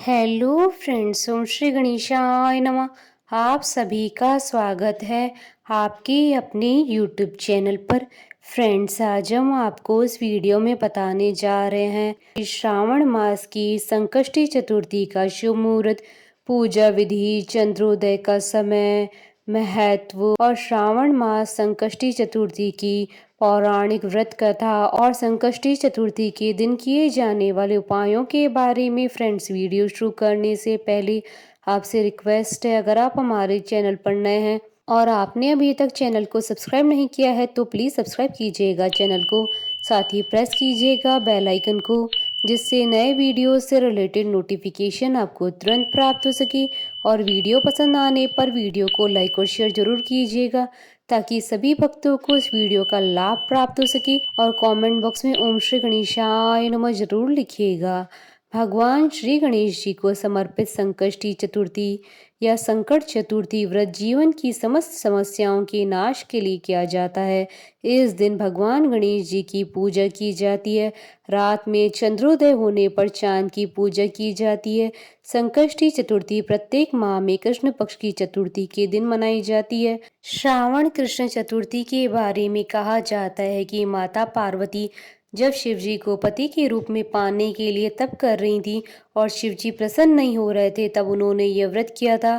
Hello friends, ओम श्री गणेशाय नमः। आप सभी का स्वागत है आपके अपने यूट्यूब चैनल पर। फ्रेंड्स, आज हम आपको इस वीडियो में बताने जा रहे हैं कि श्रावण मास की संकष्टी चतुर्थी का शुभ मुहूर्त, पूजा विधि, चंद्रोदय का समय, महत्व और श्रावण मास संकष्टी चतुर्थी की पौराणिक व्रत कथा और संकष्टी चतुर्थी के दिन किए जाने वाले उपायों के बारे में। फ्रेंड्स, वीडियो शुरू करने से पहले आपसे रिक्वेस्ट है, अगर आप हमारे चैनल पर नए हैं और आपने अभी तक चैनल को सब्सक्राइब नहीं किया है तो प्लीज़ सब्सक्राइब कीजिएगा चैनल को, साथ ही प्रेस कीजिएगा बेल आइकन को, जिससे नए वीडियो से रिलेटेड नोटिफिकेशन आपको तुरंत प्राप्त हो सके। और वीडियो पसंद आने पर वीडियो को लाइक और शेयर जरूर कीजिएगा ताकि सभी भक्तों को इस वीडियो का लाभ प्राप्त हो सके। और कमेंट बॉक्स में ओम श्री गणेशाय नमः जरूर लिखिएगा। भगवान श्री गणेश जी को समर्पित संकष्टी चतुर्थी या संकट चतुर्थी व्रत जीवन की समस्त समस्याओं के नाश के लिए किया जाता है। इस दिन भगवान गणेश जी की पूजा की जाती है। रात में चंद्रोदय होने पर चांद की पूजा की जाती है। संकष्टी चतुर्थी प्रत्येक माह में कृष्ण पक्ष की चतुर्थी के दिन मनाई जाती है। श्रावण कृष्ण चतुर्थी के बारे में कहा जाता है कि माता पार्वती जब शिवजी को पति के रूप में पाने के लिए तप कर रही थी और शिवजी प्रसन्न नहीं हो रहे थे, तब उन्होंने यह व्रत किया था।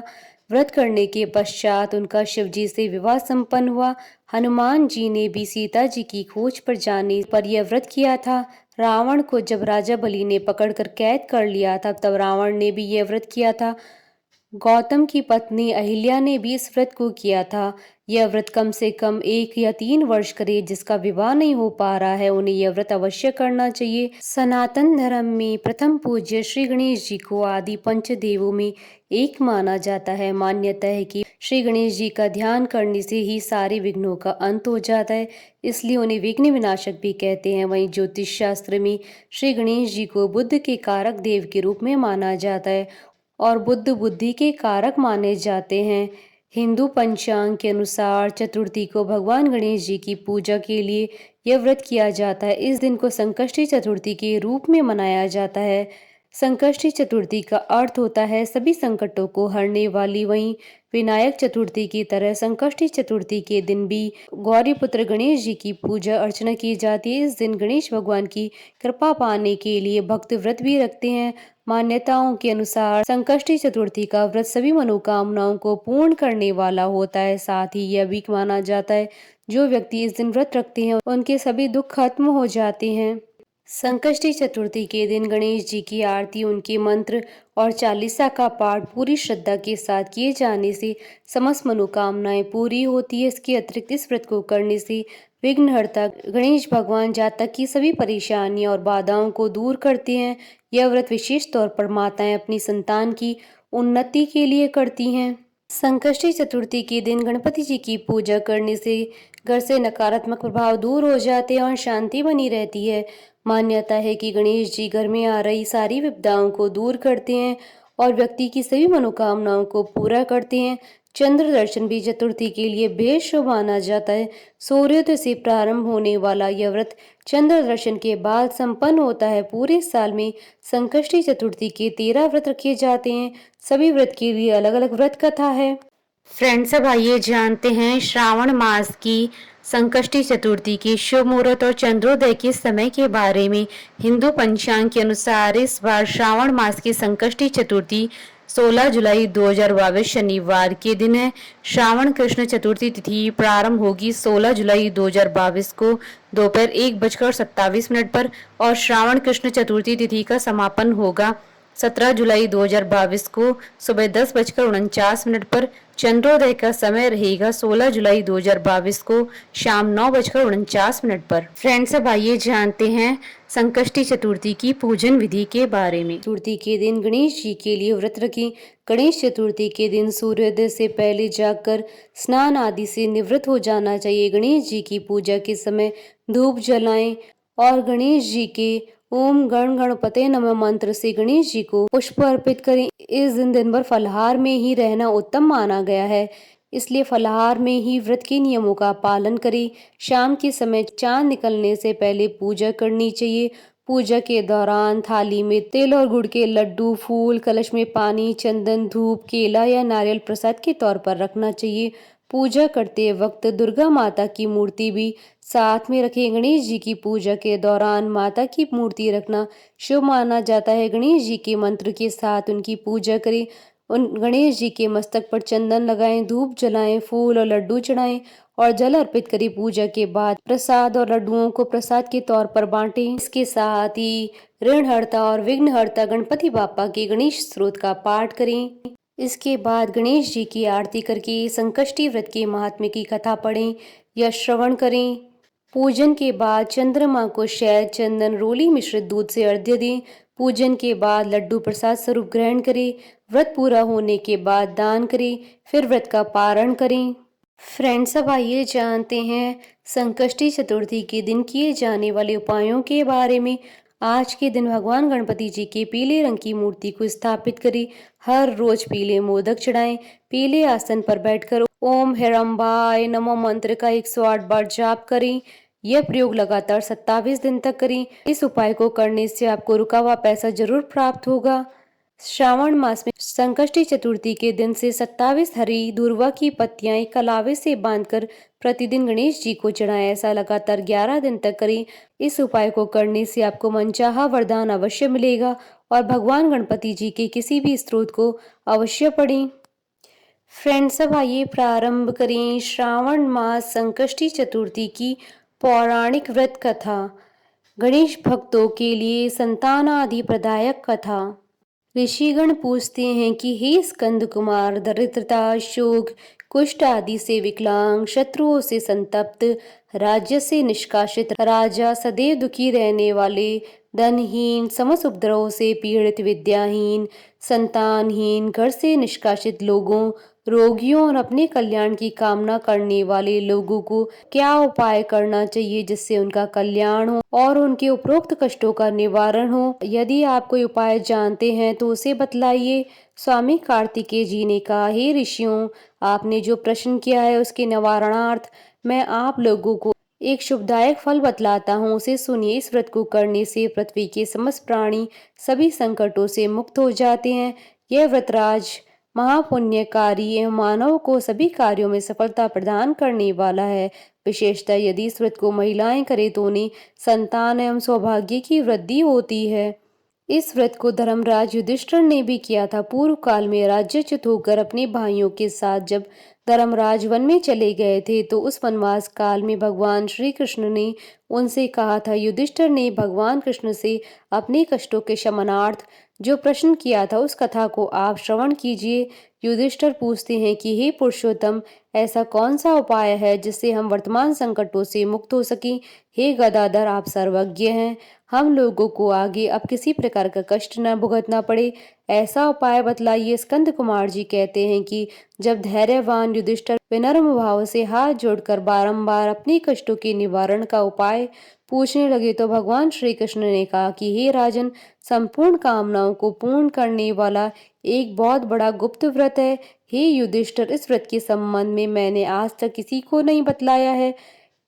व्रत करने के पश्चात उनका शिवजी से विवाह संपन्न हुआ। हनुमान जी ने भी सीता जी की खोज पर जाने पर यह व्रत किया था। रावण को जब राजा बलि ने पकड़कर कैद कर लिया था, तब रावण ने भी यह व्रत किया था। गौतम की पत्नी अहिल्या ने भी इस व्रत को किया था। यह व्रत कम से कम 1 या 3 वर्ष करे। जिसका विवाह नहीं हो पा रहा है, उन्हें यह व्रत अवश्य करना चाहिए। सनातन धर्म में प्रथम पूज्य श्री गणेश जी को आदि पंचदेवों में एक माना जाता है। मान्यता है कि श्री गणेश जी का ध्यान करने से ही सारे विघ्नों का अंत हो जाता है, इसलिए उन्हें विघ्न विनाशक भी कहते हैं। वहीं ज्योतिष शास्त्र में श्री गणेश जी को बुद्ध के कारक देव के रूप में माना जाता है और बुद्ध बुद्धि के कारक माने जाते हैं। हिंदू पंचांग के अनुसार चतुर्थी को भगवान गणेश जी की पूजा के लिए यह व्रत किया जाता है। इस दिन को संकष्टी चतुर्थी के रूप में मनाया जाता है। संकष्टी चतुर्थी का अर्थ होता है सभी संकटों को हरने वाली। वहीं विनायक चतुर्थी की तरह संकष्टी चतुर्थी के दिन भी गौरी पुत्र गणेश जी की पूजा अर्चना की जाती है। इस दिन गणेश भगवान की कृपा पाने के लिए भक्त व्रत भी रखते हैं। मान्यताओं के अनुसार संकष्टी चतुर्थी का व्रत सभी मनोकामनाओं को पूर्ण करने वाला होता है। साथ ही यह भी माना जाता है जो व्यक्ति इस दिन व्रत रखते हैं उनके सभी दुख खत्म हो जाते हैं। संकष्टी चतुर्थी के दिन गणेश जी की आरती, उनके मंत्र और चालीसा का पाठ पूरी श्रद्धा के साथ किए जाने से समस्त मनोकामनाएं पूरी होती है। इसके अतिरिक्त इस व्रत को करने से विघ्नहर्ता गणेश भगवान जातक की सभी परेशानियां और बाधाओं को दूर करते हैं। यह व्रत विशेष तौर पर माताएं अपनी संतान की उन्नति के लिए करती हैं। संकष्टी चतुर्थी के दिन गणपति जी की पूजा करने से घर से नकारात्मक प्रभाव दूर हो जाते हैं और शांति बनी रहती है। मान्यता है कि गणेश जी घर में आ रही सारी विपदाओं को दूर करते हैं और व्यक्ति की सभी मनोकामनाओं को पूरा करते हैं। चंद्र दर्शन भी चतुर्थी के लिए बेहद शुभ माना जाता है। सूर्योदय से प्रारंभ होने वाला यह व्रत चंद्र दर्शन के बाद संपन्न होता है। पूरे साल में संकष्टी चतुर्थी के 13 व्रत रखे जाते हैं। सभी व्रत के लिए अलग अलग व्रत कथा है। फ्रेंड्स, अब आइए जानते हैं श्रावण मास की संकष्टी चतुर्थी के शुभ मुहूर्त और चंद्रोदय के समय के बारे में। हिंदू पंचांग के अनुसार इस बार श्रावण मास की संकष्टी चतुर्थी 16 जुलाई 2022 शनिवार के दिन है। श्रावण कृष्ण चतुर्थी तिथि प्रारंभ होगी 16 जुलाई 2022 को दोपहर 1:27 पर और श्रावण कृष्ण चतुर्थी तिथि का समापन होगा 17 जुलाई 2022 को सुबह 10:49 पर। चंद्रोदय का समय रहेगा 16 जुलाई 2022 को शाम 9:49 पर। फ्रेंड्स, अब आइए जानते हैं संकष्टी चतुर्थी की पूजन विधि के बारे में। चतुर्थी के दिन गणेश जी के लिए व्रत रखें। गणेश चतुर्थी के दिन सूर्योदय से पहले जाकर स्नान आदि से निवृत्त हो जाना चाहिए। गणेश जी की पूजा के समय धूप जलाएं और गणेश जी के ओम गण गणपते नमः मंत्र से गणेश जी को पुष्प अर्पित करें। इस दिन भर फलाहार में ही रहना उत्तम माना गया है, इसलिए फलाहार में ही व्रत के नियमों का पालन करें। शाम के समय चांद निकलने से पहले पूजा करनी चाहिए। पूजा के दौरान थाली में तिल और गुड़ के लड्डू, फूल, कलश में पानी, चंदन, धूप, केला या नारियल प्रसाद के तौर पर रखना चाहिए। पूजा करते वक्त दुर्गा माता की मूर्ति भी साथ में रखें। गणेश जी की पूजा के दौरान माता की मूर्ति रखना शुभ माना जाता है। गणेश जी के मंत्र के साथ उनकी पूजा करें। उन गणेश जी के मस्तक पर चंदन लगाएं, धूप जलाएं, फूल और लड्डू चढ़ाएं और जल अर्पित करें। पूजा के बाद प्रसाद और लड्डुओं को प्रसाद के तौर पर बांटें। इसके साथ ही ऋणहर्ता और विघ्नहर्ता गणपति बाप्पा के गणेश स्तोत्र का पाठ करें। इसके बाद गणेश जी की आरती करके संकष्टी व्रत के महात्म्य की कथा पढ़ें या श्रवण करें। पूजन के बाद चंद्रमा को शहद, चंदन, रोली मिश्रित दूध से अर्घ्य दें। पूजन के बाद लड्डू प्रसाद स्वरूप ग्रहण करें। व्रत पूरा होने के बाद दान करें, फिर व्रत का पारण करें। फ्रेंड्स, अब आइए जानते हैं संकष्टी चतुर्थी के दिन किए जाने वाले उपायों के बारे में। आज के दिन भगवान गणपति जी के पीले रंग की मूर्ति को स्थापित करें। हर रोज पीले मोदक चढ़ाएं। पीले आसन पर बैठकर ओम हिरंबाय नमः मंत्र का 108 बार जाप करें। यह प्रयोग लगातार 27 दिन तक करें। इस उपाय को करने से आपको रुका हुआ पैसा जरूर प्राप्त होगा। श्रावण मास में संकष्टी चतुर्थी के दिन से 27 हरी दूर्वा की पत्तियां एक कलावे से बांधकर प्रतिदिन गणेश जी को चढ़ाएं। ऐसा लगातार 11 दिन तक करें। इस उपाय को करने से आपको मनचाहा वरदान अवश्य मिलेगा और भगवान गणपति जी के किसी भी स्तोत्र को अवश्य पढ़ें। फ्रेंड्स, अब आइए प्रारंभ करें श्रावण मास संकष्टी चतुर्थी की पौराणिक व्रत कथा। गणेश भक्तों के लिए संतानादि प्रदायक कथा। ऋषिगण पूछते हैं कि हे स्कंद कुमार, दरिद्रता, शोक, कुष्ठ आदि से विकलांग, शत्रुओं से संतप्त, राज्य से निष्कासित राजा, सदैव दुखी रहने वाले, धनहीन, समस्त उपद्रवों से पीड़ित, विद्याहीन, संतानहीन, घर से निष्कासित लोगों, रोगियों और अपने कल्याण की कामना करने वाले लोगों को क्या उपाय करना चाहिए जिससे उनका कल्याण हो और उनके उपरोक्त कष्टों का निवारण हो। यदि आप कोई उपाय जानते हैं तो उसे बतलाइए। स्वामी कार्तिकेय जी ने कहा, हे ऋषियों, आपने जो प्रश्न किया है उसके निवारणार्थ मैं आप लोगों को एक शुभदायक फल बतलाता हूँ, उसे सुनिए। इस व्रत को करने से पृथ्वी के समस्त प्राणी सभी संकटों से मुक्त हो जाते हैं। यह व्रतराज महापुण्यकारी एवं मानव को सभी कार्यों में सफलता प्रदान करने वाला है। विशेषतः यदि इस व्रत को महिलाएं करें तो उन्हें संतान एवं सौभाग्य की वृद्धि होती है। इस व्रत को धर्मराज युधिष्ठिर ने भी किया था। पूर्व काल में राज्यच्युत होकर अपने भाइयों के साथ जब धर्मराज वन में चले गए थे तो उस वनवास काल में भगवान श्री कृष्ण ने उनसे कहा था। युधिष्ठिर ने भगवान कृष्ण से अपने कष्टों के शमनार्थ जो प्रश्न किया था उस कथा को आप श्रवण कीजिए। युधिष्ठिर पूछते हैं कि हे पुरुषोत्तम, ऐसा कौन सा उपाय है जिससे हम वर्तमान संकटों से मुक्त हो सकें। हे गदाधर, आप सर्वज्ञ हैं, हम लोगों को आगे अब किसी प्रकार का कष्ट न भुगतना पड़े, ऐसा उपाय बतलाइए। स्कंद कुमार जी कहते हैं कि जब धैर्यवान युधिष्ठिर विनम्र भाव से हाथ जोड़कर बारंबार अपने कष्टों के निवारण का उपाय पूछने लगे तो भगवान श्री कृष्ण ने कहा कि हे राजन, संपूर्ण कामनाओं को पूर्ण करने वाला एक बहुत बड़ा गुप्त व्रत है। हे युधिष्ठिर, इस व्रत के संबंध में मैंने आज तक किसी को नहीं बतलाया है।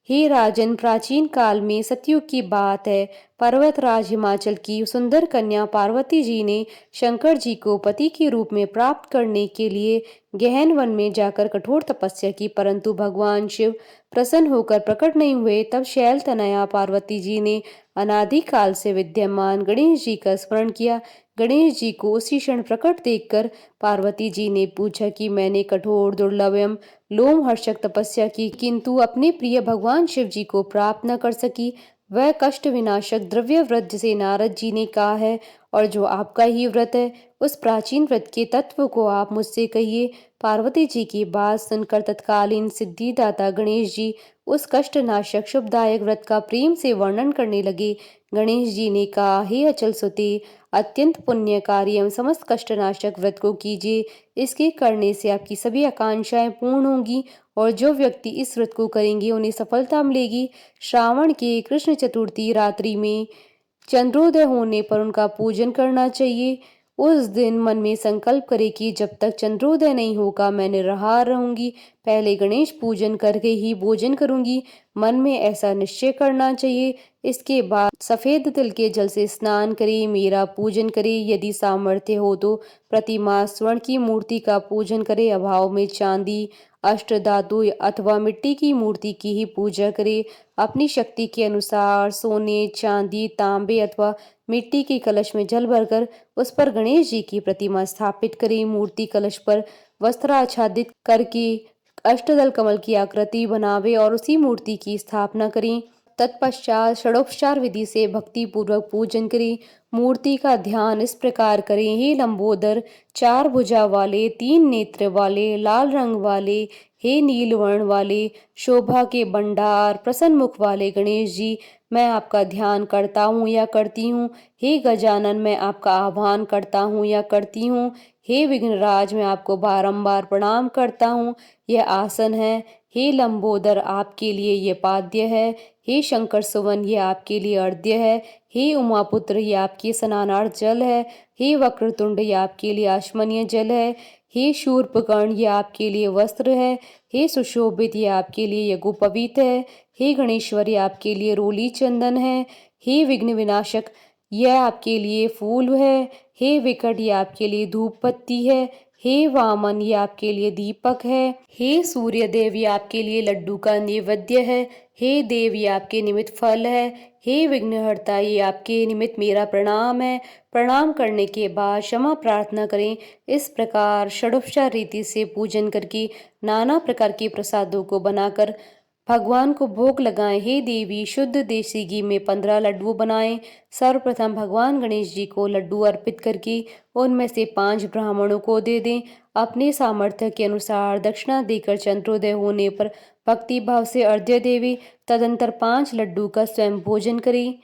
हे राजन, प्राचीन काल में सतयुग की बात है। पर्वतराज हिमाचल की सुंदर कन्या पार्वती जी ने शंकर जी को पति के रूप में प्राप्त करने के लिए गहन वन में जाकर कठोर तपस्या की, परंतु भगवान शिव प्रसन्न होकर प्रकट नहीं हुए। तब शैल तनया पार्वती जी ने अनादिकाल से विद्यमान गणेश जी का स्मरण किया। गणेश जी को उसी क्षण प्रकट देखकर पार्वती जी ने पूछा कि मैंने कठोर, दुर्लभ एवं लोमहर्षक तपस्या की, किंतु अपने प्रिय भगवान शिव जी को प्राप्त न कर सकी। वह कष्ट विनाशक द्रव्य व्रत जिसे नारद जी ने कहा है और जो आपका ही व्रत है, उस प्राचीन व्रत के तत्व को आप मुझसे कहिए। पार्वती जी की बात सुनकर तत्कालीन सिद्धिदाता गणेश जी उस कष्टनाशक शुभदायक व्रत का प्रेम से वर्णन करने लगे। गणेश जी ने कहा, हे अचल सुते, अत्यंत पुण्यकारी एवं समस्त कष्टनाशक व्रत को कीजिए। इसके करने से आपकी सभी आकांक्षाएं पूर्ण होंगी और जो व्यक्ति इस व्रत को करेंगे उन्हें सफलता मिलेगी। श्रावण के कृष्ण चतुर्थी रात्रि में चंद्रोदय होने पर उनका पूजन करना चाहिए। उस दिन मन में संकल्प करें कि जब तक चंद्रोदय नहीं होगा मैं निराहार रहूंगी, पहले गणेश पूजन करके ही भोजन करूंगी। मन में ऐसा निश्चय करना चाहिए। इसके बाद सफेद तिल के जल से स्नान करें, मेरा पूजन करें। यदि सामर्थ्य हो तो प्रतिमा स्वर्ण की मूर्ति का पूजन करें, अभाव में चांदी, अष्ट धातु अथवा मिट्टी की मूर्ति की ही पूजा करें। अपनी शक्ति के अनुसार सोने, चांदी, तांबे अथवा मिट्टी के कलश में जल भरकर उस पर गणेश जी की प्रतिमा स्थापित करें। मूर्ति कलश पर वस्त्र आच्छादित करके अष्टदल कमल की आकृति बनावे और उसी मूर्ति की स्थापना करें। तत्पश्चात षडोपचार विधि से भक्ति पूर्वक पूजन करें। मूर्ति का ध्यान इस प्रकार करें, हे लंबोदर, चार भुजा वाले, तीन नेत्र वाले, लाल रंग वाले, हे नीलवर्ण वाले, शोभा के भंडार, प्रसन्न मुख वाले गणेश जी, मैं आपका ध्यान करता हूँ या करती हूँ। हे गजानन, मैं आपका आह्वान करता हूँ या करती हूँ। हे विघ्नराज, मैं आपको बारंबार प्रणाम करता हूँ। यह आसन है। हे लंबोदर, आपके लिए ये पाद्य है। हे शंकर सुवन, ये आपके लिए अर्घ्य है। हे उमापुत्र, ये आपके स्नानार्थ जल है। हे वक्रतुंड, ये आपके लिए आचमनीय जल है। हे शूर्पकर्ण, ये आपके लिए वस्त्र है। हे सुशोभित, ये आपके लिए यज्ञोपवीत है। हे गणेश्वर, ये आपके लिए रोली चंदन है। हे विघ्न विनाशक, यह आपके लिए फूल है। हे विकट, ये आपके लिए धूप पत्ती है। हे वामन, ये आपके लिए दीपक है। हे सूर्य देव, ये आपके लिए लड्डू का नैवेद्य है। हे देव, ये आपके निमित्त फल है। हे विघ्नहर्ता, ये आपके निमित्त मेरा प्रणाम है। प्रणाम करने के बाद क्षमा प्रार्थना करें। इस प्रकार षडोपचार रीति से पूजन करके नाना प्रकार के प्रसादों को बनाकर भगवान को भोग लगाएं। हे देवी, शुद्ध देसी घी में 15 लड्डू बनाएं। सर्वप्रथम भगवान गणेश जी को लड्डू अर्पित करके उनमें से 5 ब्राह्मणों को दे दें। अपने सामर्थ्य के अनुसार दक्षिणा देकर चंद्रोदय होने पर भक्ति भाव से अर्घ्य देवी। तदंतर 5 लड्डू का स्वयं भोजन करें।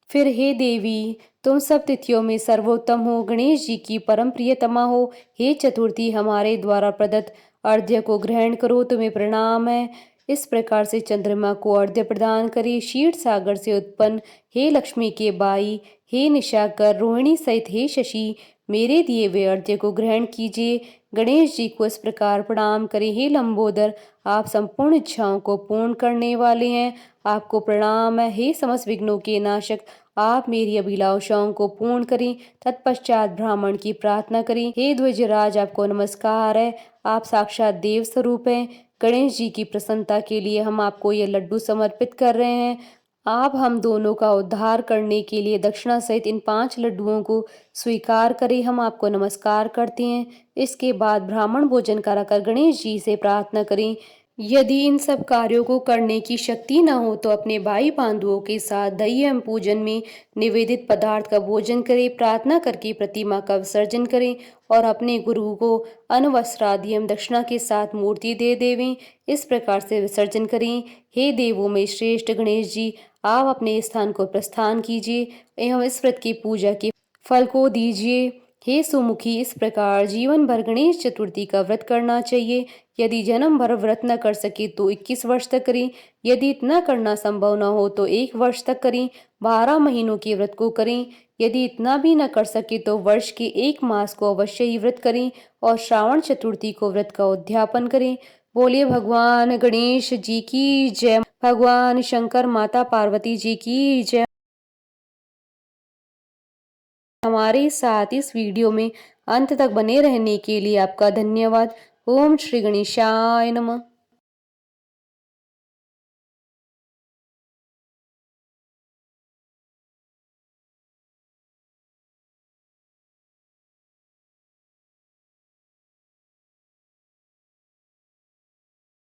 फिर हे देवी, तुम सब तिथियों में सर्वोत्तम हो, गणेश जी की परम प्रियतमा हो। हे चतुर्थी, हमारे द्वारा प्रदत्त अर्घ्य को ग्रहण करो, तुम्हें प्रणाम है। इस प्रकार से चंद्रमा को अर्घ्य प्रदान करें। क्षीर सागर से उत्पन्न हे लक्ष्मी के बाई, हे निशाकर, रोहिणी सहित हे शशि, मेरे दिए हुए अर्घ्य को ग्रहण कीजिए। गणेश जी को इस प्रकार प्रणाम करें, हे लंबोदर, आप संपूर्ण इच्छाओं को पूर्ण करने वाले हैं, आपको प्रणाम है। हे समस्त विघ्नों के नाशक, आप मेरी अभिलाषाओं को पूर्ण करें। तत्पश्चात ब्राह्मण की प्रार्थना करें। हे ध्वजराज, आपको नमस्कार है, आप साक्षात देव स्वरूप हैं। गणेश जी की प्रसन्नता के लिए हम आपको ये लड्डू समर्पित कर रहे हैं। आप हम दोनों का उद्धार करने के लिए दक्षिणा सहित इन 5 लड्डुओं को स्वीकार करें। हम आपको नमस्कार करते हैं। इसके बाद ब्राह्मण भोजन कराकर गणेश जी से प्रार्थना करें। यदि इन सब कार्यों को करने की शक्ति न हो तो अपने भाई बंधुओं के साथ दही एवं पूजन में निवेदित पदार्थ का भोजन करें। प्रार्थना करके प्रतिमा का विसर्जन करें और अपने गुरु को अन्न वस्त्रादि एवं दक्षिणा के साथ मूर्ति दे देवें। इस प्रकार से विसर्जन करें। हे देवों में श्रेष्ठ गणेश जी, आप अपने स्थान को प्रस्थान कीजिए एवं इस व्रत की पूजा के फल को दीजिए। हे सुमुखी, इस प्रकार जीवन भर गणेश चतुर्थी का व्रत करना चाहिए। यदि जन्म भर व्रत न कर सके तो 21 वर्ष तक करें। यदि इतना करना संभव न हो तो 1 वर्ष तक करें। 12 महीनों के व्रत को करें। यदि इतना भी न कर सके तो वर्ष के 1 मास को अवश्य ही व्रत करें और श्रावण चतुर्थी को व्रत का उद्यापन करें। बोलिए भगवान गणेश जी की जय। भगवान शंकर, माता पार्वती जी की जय। हमारे साथ इस वीडियो में अंत तक बने रहने के लिए आपका धन्यवाद। ओम श्री गणेशाय नमः।